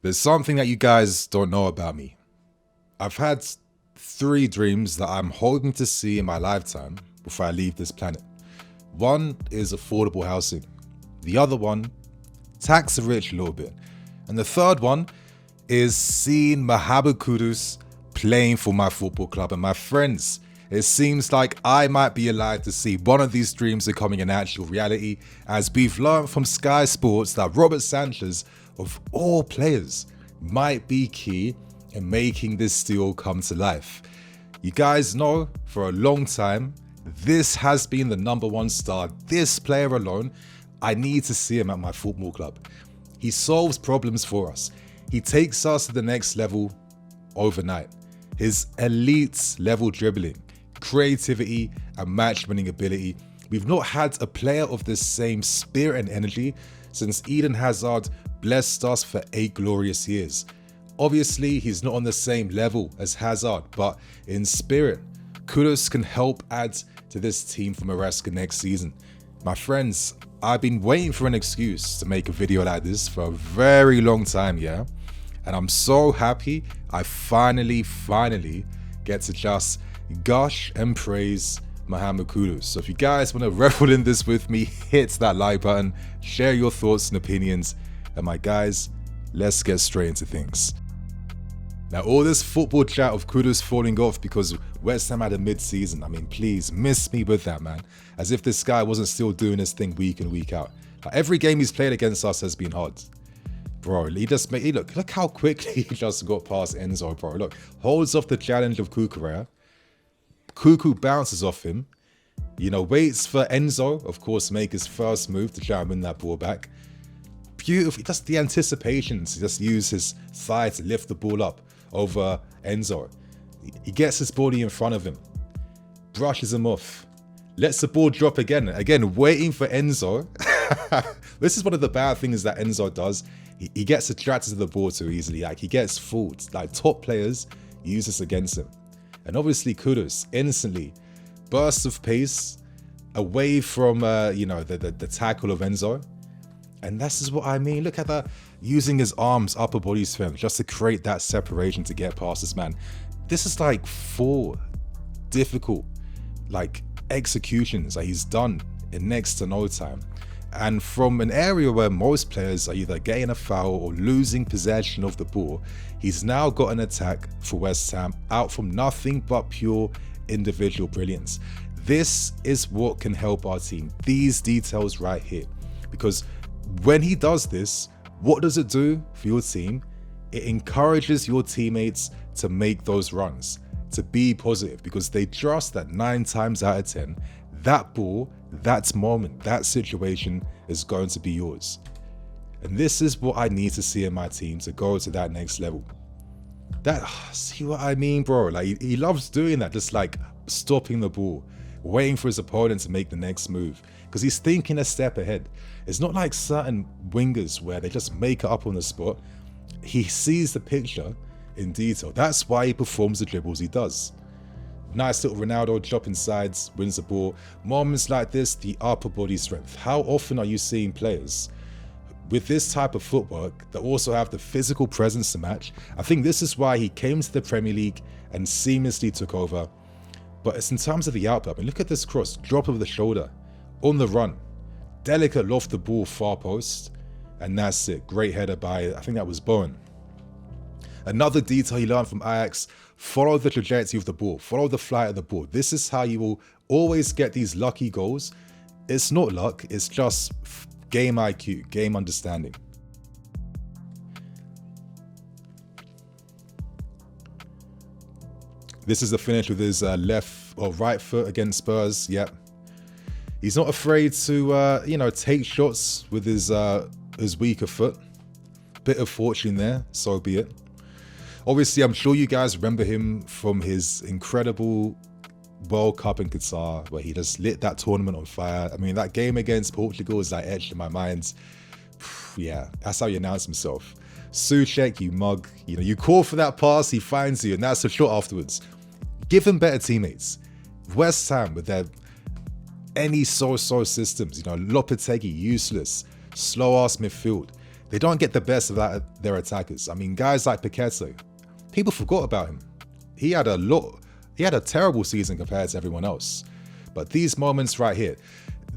There's something that you guys don't know about me. I've had 3 dreams that I'm hoping to see in my lifetime before I leave this planet. One is affordable housing. The other one, tax the rich a little bit. And the third one is seeing Mohammed Kudus playing for my football club. And my friends, it seems like I might be alive to see one of these dreams becoming an actual reality, as we've learned from Sky Sports that Robert Sanchez, of all players, might be key in making this deal come to life. You guys know for a long time, this has been the #1 star. This player alone, I need to see him at my football club. He solves problems for us. He takes us to the next level overnight. His elite level dribbling, creativity, and match-winning ability. We've not had a player of the same spirit and energy since Eden Hazard blessed us for 8 glorious years. Obviously, he's not on the same level as Hazard, but in spirit, Kudus can help add to this team for Maresca next season. My friends, I've been waiting for an excuse to make a video like this for a very long time, yeah? And I'm so happy I finally get to just gush and praise Mohammed Kudus. So if you guys want to revel in this with me, hit that like button, share your thoughts and opinions, and my guys, let's get straight into things. Now, all this football chat of Kudus falling off because West Ham had a mid-season, I mean, please, miss me with that, man. As if this guy wasn't still doing his thing week in, week out. Like, every game he's played against us has been hard. Bro, look how quickly he just got past Enzo, bro. Look, holds off the challenge of Cucurella. Cuckoo bounces off him. You know, waits for Enzo, of course, to make his first move to try and win that ball back. Beautiful, just the anticipation to just use his thigh to lift the ball up over Enzo. He gets his body in front of him, brushes him off, lets the ball drop again, waiting for Enzo. This is one of the bad things that Enzo does. He gets attracted to the ball too easily. Like, he gets fooled. Like, top players use this against him. And obviously Kudus instantly bursts of pace away from the tackle of Enzo. And this is what I mean. Look at that, using his arms, upper body strength, just to create that separation to get past this man. This is like 4 difficult executions that he's done in next to no time. And from an area where most players are either getting a foul or losing possession of the ball, he's now got an attack for West Ham out from nothing but pure individual brilliance. This is what can help our team. These details right here. Because when he does this, what does it do for your team? It encourages your teammates to make those runs, to be positive, because they trust that 9 times out of 10, that ball, that moment, that situation is going to be yours. And this is what I need to see in my team to go to that next level. See what I mean, bro? Like, he loves doing that, just like stopping the ball, waiting for his opponent to make the next move, because he's thinking a step ahead. It's not like certain wingers where they just make it up on the spot. He sees the picture in detail. That's why he performs the dribbles he does. Nice little Ronaldo chop inside, wins the ball. Moments like this, the upper body strength. How often are you seeing players with this type of footwork that also have the physical presence to match? I think this is why he came to the Premier League and seamlessly took over. But it's in terms of the output. I mean, look at this cross, drop of the shoulder, on the run. Delicate loft the ball, far post, and that's it. Great header by, I think that was Bowen. Another detail he learned from Ajax: follow the trajectory of the ball, follow the flight of the ball. This is how you will always get these lucky goals. It's not luck, it's just game IQ, game understanding. This is the finish with his left or right foot against Spurs. Yep. He's not afraid to, take shots with his weaker foot. Bit of fortune there, so be it. Obviously, I'm sure you guys remember him from his incredible World Cup in Qatar, where he just lit that tournament on fire. I mean, that game against Portugal is etched in my mind. Yeah, that's how he announced himself. Souček, you mug. You call for that pass, he finds you, and that's the shot afterwards. Give him better teammates. West Ham, with their any so-so systems, Lopetegui, useless, slow-ass midfield. They don't get the best of their attackers. I mean, guys like Piquete, people forgot about him. He had a terrible season compared to everyone else. But these moments right here,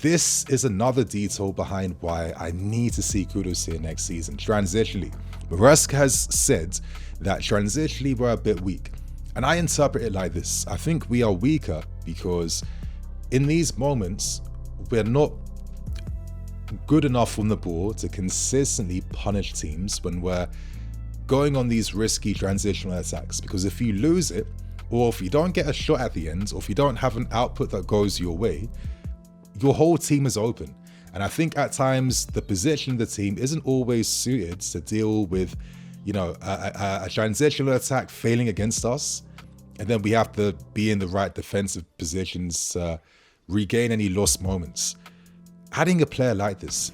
this is another detail behind why I need to see Kudus here next season. Transitionally, Maresca has said that transitionally we're a bit weak. And I interpret it like this. I think we are weaker because in these moments, we're not good enough on the ball to consistently punish teams when we're going on these risky transitional attacks. Because if you lose it, or if you don't get a shot at the end, or if you don't have an output that goes your way, your whole team is open. And I think at times the position of the team isn't always suited to deal with, a transitional attack failing against us. And then we have to be in the right defensive positions to regain any lost moments. Adding a player like this,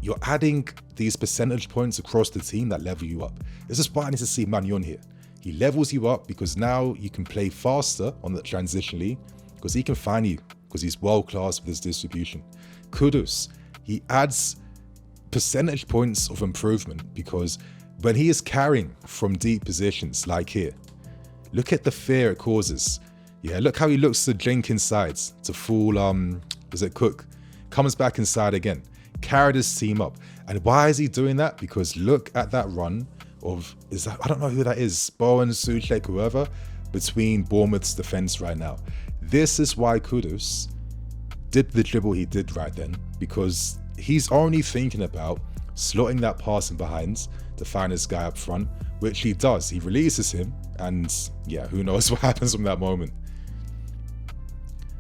you're adding these percentage points across the team that level you up. This is why I need to see Magnon here. He levels you up because now you can play faster on the transitionally because he can find you because he's world class with his distribution. Kudus, he adds percentage points of improvement because when he is carrying from deep positions like here, look at the fear it causes. Yeah, look how he looks to jink inside to fool, Cook? Comes back inside again, carried his team up. And why is he doing that? Because look at that run of, I don't know who that is, Bowen, Suchek, whoever, between Bournemouth's defense right now. This is why Kudus did the dribble he did right then, because he's only thinking about slotting that pass in behind to find his guy up front, which he does. He releases him, and yeah, who knows what happens from that moment.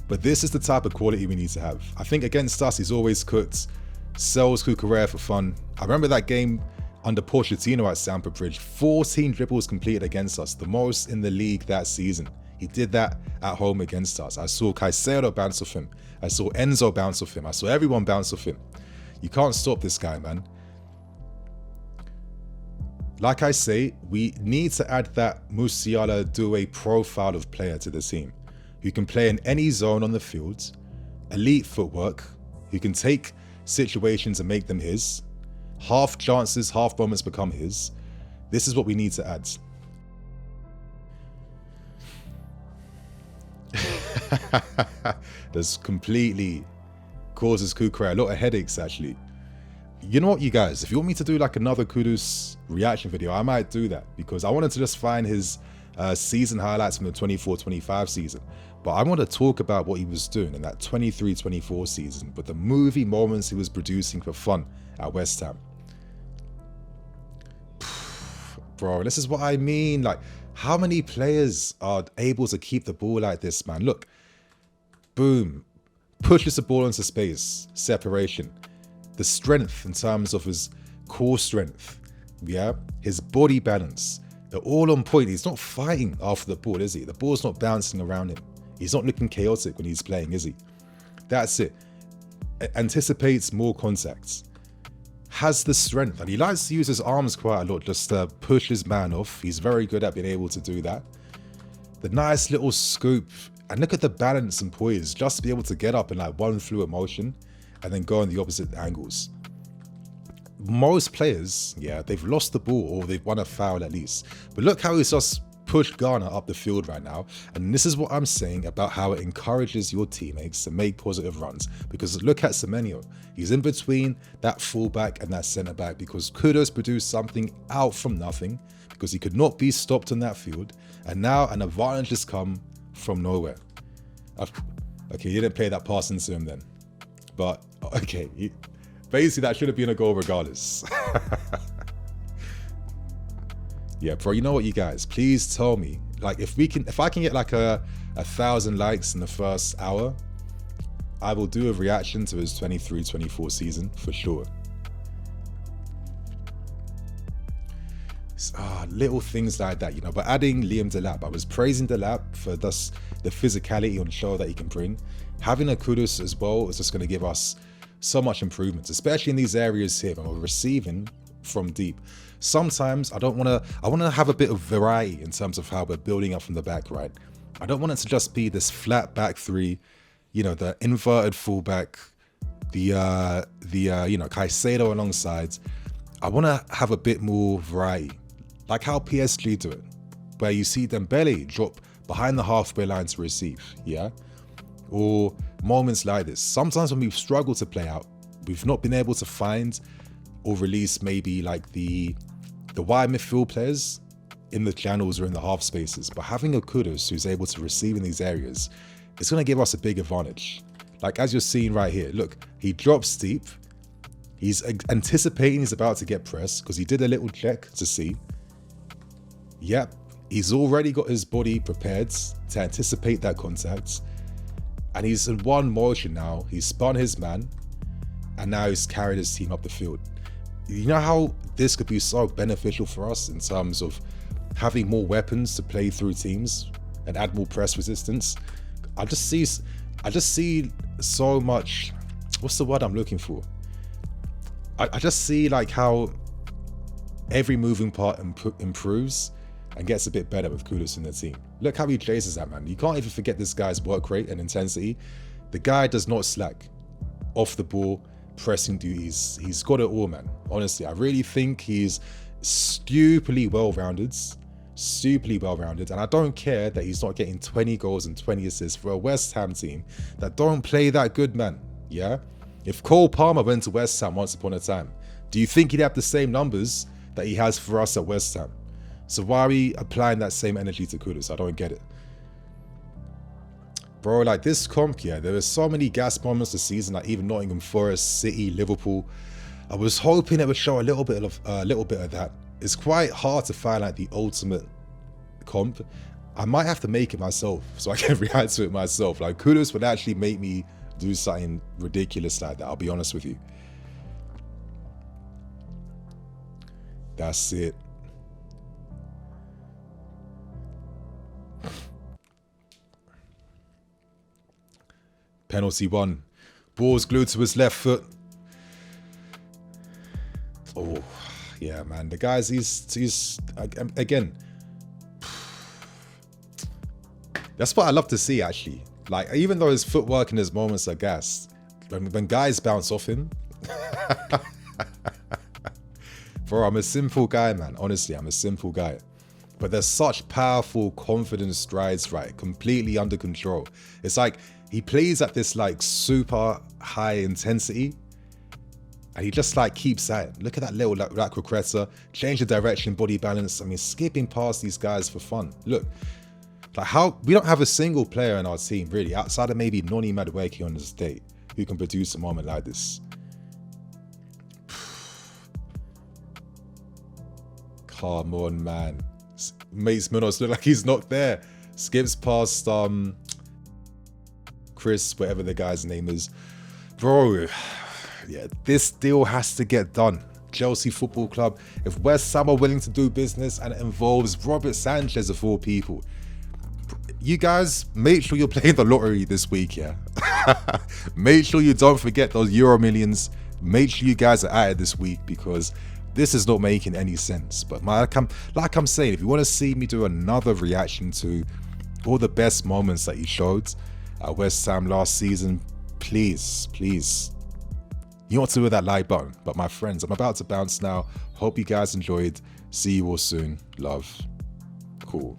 But this is the type of quality we need to have. I think against us, he's always cooked, sells Cucurella for fun. I remember that game under Pochettino at Stamford Bridge, 14 dribbles completed against us, the most in the league that season. He did that at home against us. I saw Caicedo bounce off him. I saw Enzo bounce off him. I saw everyone bounce off him. You can't stop this guy, man. Like I say, we need to add that Musiala Doué profile of player to the team, who can play in any zone on the field, elite footwork, who can take situations and make them his, half chances, half moments become his. This is what we need to add. This completely causes Cucurella a lot of headaches, actually. You know what, you guys, if you want me to do like another Kudus reaction video, I might do that, because I wanted to just find his season highlights from the 24-25 season. But I want to talk about what he was doing in that 23-24 season, but the movie moments he was producing for fun at West Ham. Bro, this is what I mean. Like, how many players are able to keep the ball like this, man? Look, boom, pushes the ball into space, separation. The strength in terms of his core strength, yeah, his body balance, they're all on point. He's not fighting after the ball, is he? The ball's not bouncing around him. He's not looking chaotic when he's playing, is he? That's it. Anticipates more contacts. Has the strength, and he likes to use his arms quite a lot just to push his man off. He's very good at being able to do that. The nice little scoop, and look at the balance and poise, just to be able to get up in like one fluid motion and then go in the opposite angles. Most players, yeah, they've lost the ball or they've won a foul at least. But look how he's just pushed Ghana up the field right now. And this is what I'm saying about how it encourages your teammates to make positive runs. Because look at Semenyo. He's in between that fullback and that centre back because Kudus produced something out from nothing because he could not be stopped in that field. And now an advantage has come from nowhere. Okay, you didn't play that pass into him then. But, okay, basically that should have been a goal regardless. Yeah, bro, you know what, you guys? Please tell me, like, if I can get like a 1,000 likes in the first hour, I will do a reaction to his 23-24 season for sure. Little things like that, you know. But adding Liam Delap, I was praising Delap for thus the physicality on show that he can bring. Having a Kudus as well is just going to give us so much improvements, especially in these areas here when we're receiving from deep. Sometimes I want to have a bit of variety in terms of how we're building up from the back, right? I don't want it to just be this flat back three, you know, the inverted fullback, the Caicedo alongside. I want to have a bit more variety, like how PSG do it, where you see Dembele drop behind the halfway line to receive, yeah? Or moments like this. Sometimes when we've struggled to play out, we've not been able to find or release maybe like the wide midfield players in the channels or in the half spaces. But having a Kudus who's able to receive in these areas, it's going to give us a big advantage. Like as you're seeing right here, look, he drops deep. He's anticipating he's about to get pressed because he did a little check to see. Yep, he's already got his body prepared to anticipate that contact. And he's in one motion now. He's spun his man. And now he's carried his team up the field. You know how this could be so beneficial for us in terms of having more weapons to play through teams and add more press resistance? I just see so much, what's the word I'm looking for? I just see like how every moving part improves and gets a bit better with Kudus in the team. Look how he chases that, man. You can't even forget this guy's work rate and intensity. The guy does not slack. Off the ball, pressing duties. He's got it all, man. Honestly, I really think he's stupidly well-rounded. And I don't care that he's not getting 20 goals and 20 assists for a West Ham team that don't play that good, man. Yeah? If Cole Palmer went to West Ham once upon a time, do you think he'd have the same numbers that he has for us at West Ham? So why are we applying that same energy to Kudus? I don't get it. Bro, like this comp, yeah, there were so many gas moments this season, like even Nottingham Forest, City, Liverpool. I was hoping it would show a little bit of that. It's quite hard to find like the ultimate comp. I might have to make it myself so I can react to it myself. Like Kudus would actually make me do something ridiculous like that, I'll be honest with you. That's it. Penalty one. Ball's glued to his left foot. Oh, yeah, man. The guy's, he's again. That's what I love to see, actually. Like, even though his footwork and his moments are gassed, when guys bounce off him. Bro, I'm a simple guy, man. Honestly, I'm a simple guy. But there's such powerful, confident strides, right? Completely under control. It's like he plays at this like super high intensity and he just like keeps at it. Look at that little lateral creta, change the direction, body balance. I mean, skipping past these guys for fun. Look, like how we don't have a single player in our team really, outside of maybe Noni Madueke on this day, who can produce a moment like this. Come on, man. Mace Munoz look like he's not there. Skips past Chris, whatever the guy's name is. Bro, yeah, this deal has to get done. Chelsea Football Club, if West Ham are willing to do business and it involves Robert Sanchez of all people, you guys, make sure you're playing the lottery this week, yeah? Make sure you don't forget those Euro millions. Make sure you guys are at it this week because this is not making any sense. But like I'm saying, if you want to see me do another reaction to all the best moments that he showed at West Ham last season, please, you know what to do with that like button. But my friends, I'm about to bounce now. Hope you guys enjoyed. See you all soon. Love. Cool.